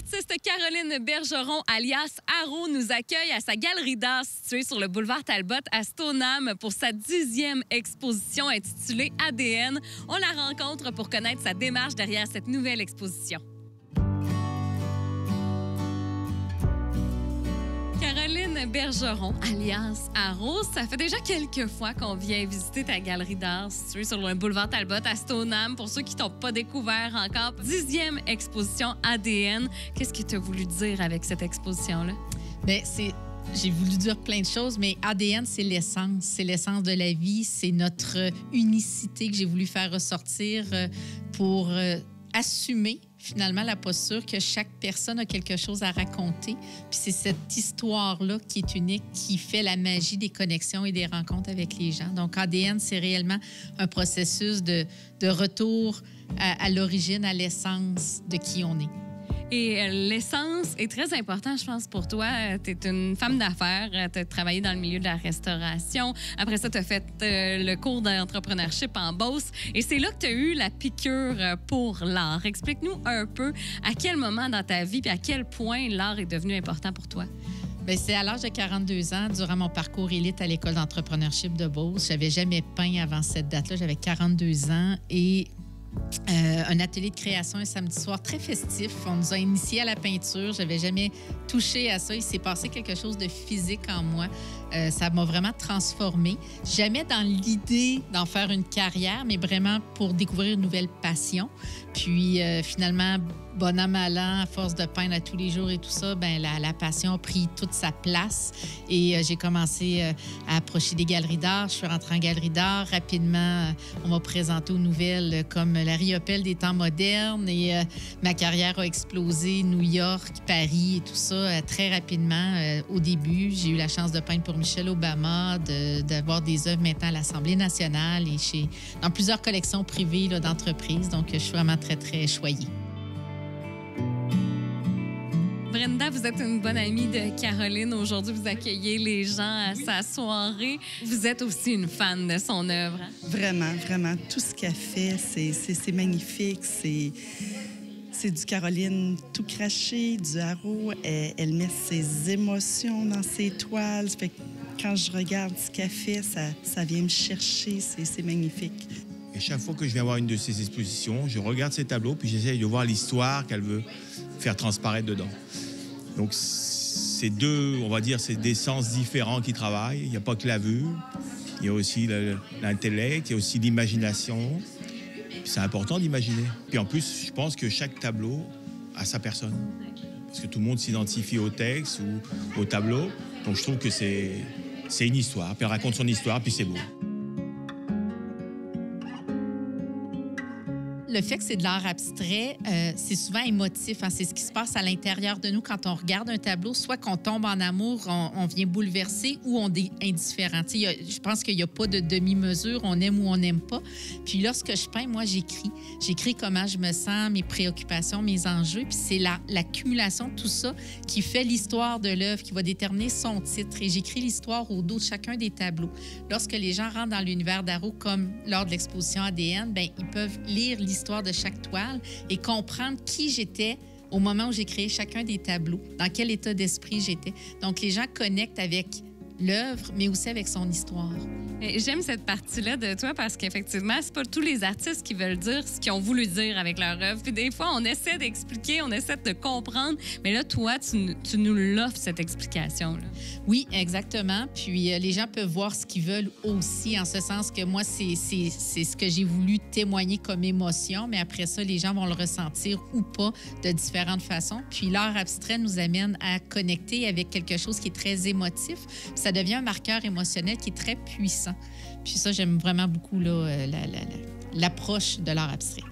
L'artiste Caroline Bergeron, alias Arro, nous accueille à sa galerie d'art située sur le boulevard Talbot à Stoneham pour sa 10e exposition intitulée ADN. On la rencontre pour connaître sa démarche derrière cette nouvelle exposition. Caroline Bergeron, alias Arro, ça fait déjà quelques fois qu'on vient visiter ta galerie d'art située sur le boulevard Talbot à Stoneham. Pour ceux qui t'ont pas découvert encore, 10e exposition ADN. Qu'est-ce que tu as voulu dire avec cette exposition-là? Bien, j'ai voulu dire plein de choses, mais ADN, c'est l'essence. C'est l'essence de la vie. C'est notre unicité que j'ai voulu faire ressortir pour assumer finalement la posture que chaque personne a quelque chose à raconter. Puis c'est cette histoire-là qui est unique, qui fait la magie des connexions et des rencontres avec les gens. Donc ADN, c'est réellement un processus de retour à l'origine, à l'essence de qui on est. Et l'essence est très important, je pense, pour toi. Tu es une femme d'affaires, tu as travaillé dans le milieu de la restauration. Après ça, tu as fait le cours d'entrepreneurship en Beauce. Et c'est là que tu as eu la piqûre pour l'art. Explique-nous un peu à quel moment dans ta vie et à quel point l'art est devenu important pour toi. Bien, c'est à l'âge de 42 ans, durant mon parcours élite à l'école d'entrepreneurship de Beauce. J'avais jamais peint avant cette date-là. J'avais 42 ans et un atelier de création un samedi soir très festif. On nous a initiés à la peinture. Je n'avais jamais touché à ça. Il s'est passé quelque chose de physique en moi. Ça m'a vraiment transformée. Jamais dans l'idée d'en faire une carrière, mais vraiment pour découvrir une nouvelle passion. Puis finalement, bon an, mal an, à force de peindre à tous les jours et tout ça, ben la passion a pris toute sa place. Et j'ai commencé à approcher des galeries d'art. Je suis rentrée en galerie d'art. Rapidement, on m'a présenté aux nouvelles comme la Riopelle des temps modernes. Et ma carrière a explosé. New York, Paris et tout ça, très rapidement. Au début, j'ai eu la chance de peindre pour Michelle Obama, d'avoir des œuvres maintenant à l'Assemblée nationale et dans plusieurs collections privées là, d'entreprises. Donc, je suis vraiment très, très choyée. Brenda, vous êtes une bonne amie de Caroline. Aujourd'hui, vous accueillez les gens à sa soirée. Vous êtes aussi une fan de son œuvre. Hein? Vraiment, vraiment. Tout ce qu'elle fait, c'est magnifique. C'est du Caroline tout craché, du Arro. Elle met ses émotions dans ses toiles. Ça fait que quand je regarde ce qu'elle fait, ça vient me chercher. C'est magnifique. Et chaque fois que je viens voir une de ces expositions, je regarde ces tableaux puis j'essaye de voir l'histoire qu'elle veut faire transparaître dedans. Donc, c'est on va dire, c'est des sens différents qui travaillent. Il n'y a pas que la vue, il y a aussi l'intellect, il y a aussi l'imagination. C'est important d'imaginer. Puis en plus, je pense que chaque tableau a sa personne. Parce que tout le monde s'identifie au texte ou au tableau. Donc je trouve que c'est une histoire. Puis elle raconte son histoire, puis c'est beau. Le fait que c'est de l'art abstrait, c'est souvent émotif. Hein? C'est ce qui se passe à l'intérieur de nous quand on regarde un tableau. Soit qu'on tombe en amour, on vient bouleverser ou on est indifférent. Je pense qu'il n'y a pas de demi-mesure. On aime ou on n'aime pas. Puis lorsque je peins, moi, j'écris. J'écris comment je me sens, mes préoccupations, mes enjeux. Puis c'est l'accumulation de tout ça qui fait l'histoire de l'œuvre, qui va déterminer son titre. Et j'écris l'histoire au dos de chacun des tableaux. Lorsque les gens rentrent dans l'univers d'Arro, comme lors de l'exposition ADN, bien, ils peuvent lire l'histoire de chaque toile et comprendre qui j'étais au moment où j'ai créé chacun des tableaux, dans quel état d'esprit j'étais. Donc, les gens connectent avec l'œuvre, mais aussi avec son histoire. J'aime cette partie-là de toi parce qu'effectivement, c'est pas tous les artistes qui veulent dire ce qu'ils ont voulu dire avec leur œuvre. Puis des fois, on essaie d'expliquer, on essaie de comprendre, mais là, toi, tu nous l'offres, cette explication-là. Oui, exactement. Puis les gens peuvent voir ce qu'ils veulent aussi, en ce sens que moi, c'est ce que j'ai voulu témoigner comme émotion, mais après ça, les gens vont le ressentir ou pas de différentes façons. Puis l'art abstrait nous amène à connecter avec quelque chose qui est très émotif. Ça devient un marqueur émotionnel qui est très puissant. Puis ça, j'aime vraiment beaucoup l'approche de l'art abstrait.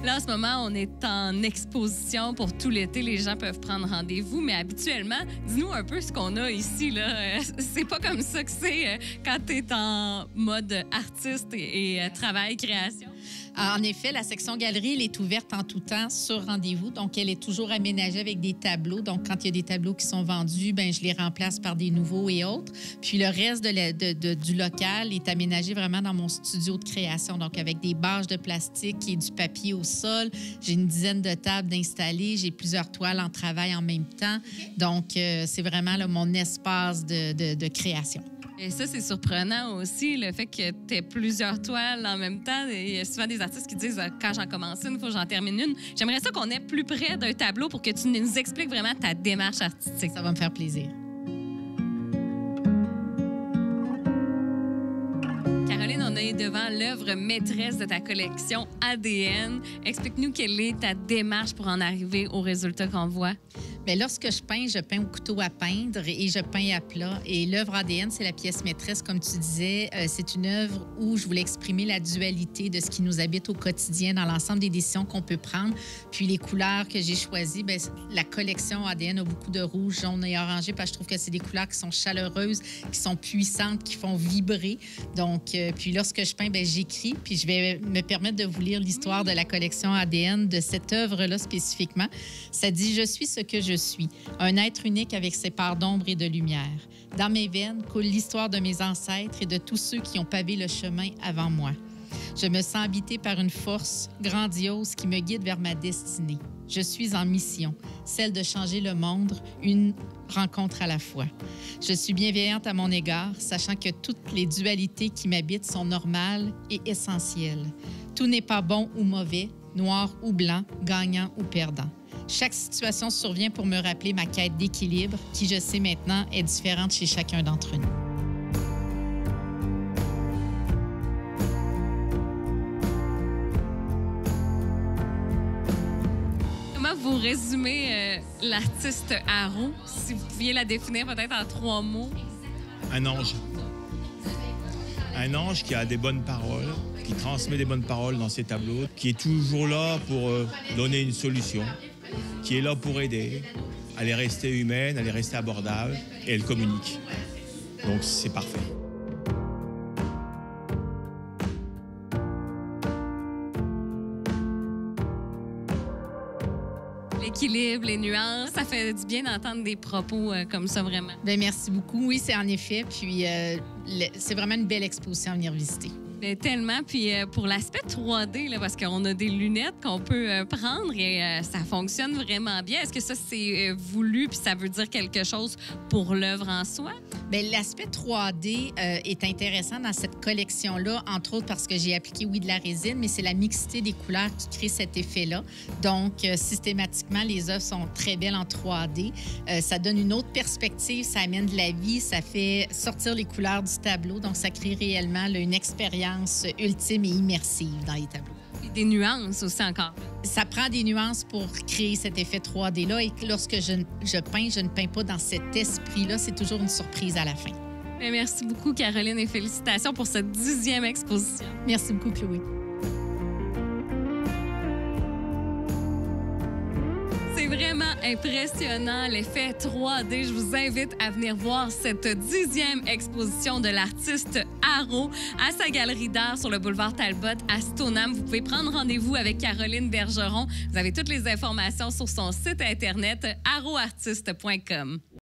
Là, en ce moment, on est en exposition pour tout l'été. Les gens peuvent prendre rendez-vous, mais habituellement, dis-nous un peu ce qu'on a ici. Là. C'est pas comme ça que c'est quand tu es en mode artiste et travail, création. En effet, la section galerie, elle est ouverte en tout temps sur rendez-vous. Donc, elle est toujours aménagée avec des tableaux. Donc, quand il y a des tableaux qui sont vendus, ben je les remplace par des nouveaux et autres. Puis, le reste du local est aménagé vraiment dans mon studio de création. Donc, avec des bâches de plastique et du papier au sol. J'ai une dizaine de tables d'installer. J'ai plusieurs toiles en travail en même temps. Donc, c'est vraiment là, mon espace de création. Et ça, c'est surprenant aussi, le fait que tu aies plusieurs toiles en même temps. Il y a souvent des artistes qui disent quand j'en commence une, il faut que j'en termine une. J'aimerais ça qu'on ait plus près d'un tableau pour que tu nous expliques vraiment ta démarche artistique. Ça va me faire plaisir. Caroline, on est devant l'œuvre maîtresse de ta collection ADN. Explique-nous quelle est ta démarche pour en arriver au résultat qu'on voit. Bien, lorsque je peins au couteau à peindre et je peins à plat. Et l'œuvre ADN, c'est la pièce maîtresse, comme tu disais. C'est une œuvre où je voulais exprimer la dualité de ce qui nous habite au quotidien dans l'ensemble des décisions qu'on peut prendre. Puis les couleurs que j'ai choisies, bien, la collection ADN a beaucoup de rouge, jaune et orangé parce que je trouve que c'est des couleurs qui sont chaleureuses, qui sont puissantes, qui font vibrer. Donc, puis lorsque je peins, bien, j'écris. Puis je vais me permettre de vous lire l'histoire de la collection ADN de cette œuvre-là spécifiquement. Ça dit « Je suis ce que je suis, un être unique avec ses parts d'ombre et de lumière. Dans mes veines coule l'histoire de mes ancêtres et de tous ceux qui ont pavé le chemin avant moi. Je me sens habité par une force grandiose qui me guide vers ma destinée. Je suis en mission, celle de changer le monde, une rencontre à la fois. Je suis bienveillante à mon égard, sachant que toutes les dualités qui m'habitent sont normales et essentielles. Tout n'est pas bon ou mauvais, noir ou blanc, gagnant ou perdant. Chaque situation survient pour me rappeler ma quête d'équilibre, qui, je sais maintenant, est différente chez chacun d'entre nous. Comment vous résumez l'artiste Haro, si vous pouviez la définir peut-être en 3 mots? Un ange. Un ange qui a des bonnes paroles, qui transmet des bonnes paroles dans ses tableaux, qui est toujours là pour donner une solution, qui est là pour aider. Elle est restée humaine, elle est restée abordable et elle communique. Donc c'est parfait. L'équilibre, les nuances, ça fait du bien d'entendre des propos comme ça, vraiment. Bien, merci beaucoup. Oui, c'est en effet. Puis, c'est vraiment une belle exposition à venir visiter. Bien, tellement. Puis pour l'aspect 3D, là, parce qu'on a des lunettes qu'on peut prendre et ça fonctionne vraiment bien. Est-ce que ça, c'est voulu puis ça veut dire quelque chose pour l'œuvre en soi? Bien, l'aspect 3D est intéressant dans cette collection-là, entre autres parce que j'ai appliqué, oui, de la résine, mais c'est la mixité des couleurs qui crée cet effet-là. Donc, systématiquement, les œuvres sont très belles en 3D. Ça donne une autre perspective, ça amène de la vie, ça fait sortir les couleurs du tableau. Donc, ça crée réellement là, une expérience ultime et immersive dans les tableaux. Et des nuances aussi encore. Ça prend des nuances pour créer cet effet 3D-là et lorsque je peins, je ne peins pas dans cet esprit-là. C'est toujours une surprise à la fin. Bien, merci beaucoup, Caroline, et félicitations pour cette 10e exposition. Merci beaucoup, Chloé. C'est vraiment impressionnant, l'effet 3D. Je vous invite à venir voir cette 10e exposition de l'artiste Haro à sa galerie d'art sur le boulevard Talbot à Stoneham. Vous pouvez prendre rendez-vous avec Caroline Bergeron. Vous avez toutes les informations sur son site internet haroartiste.com.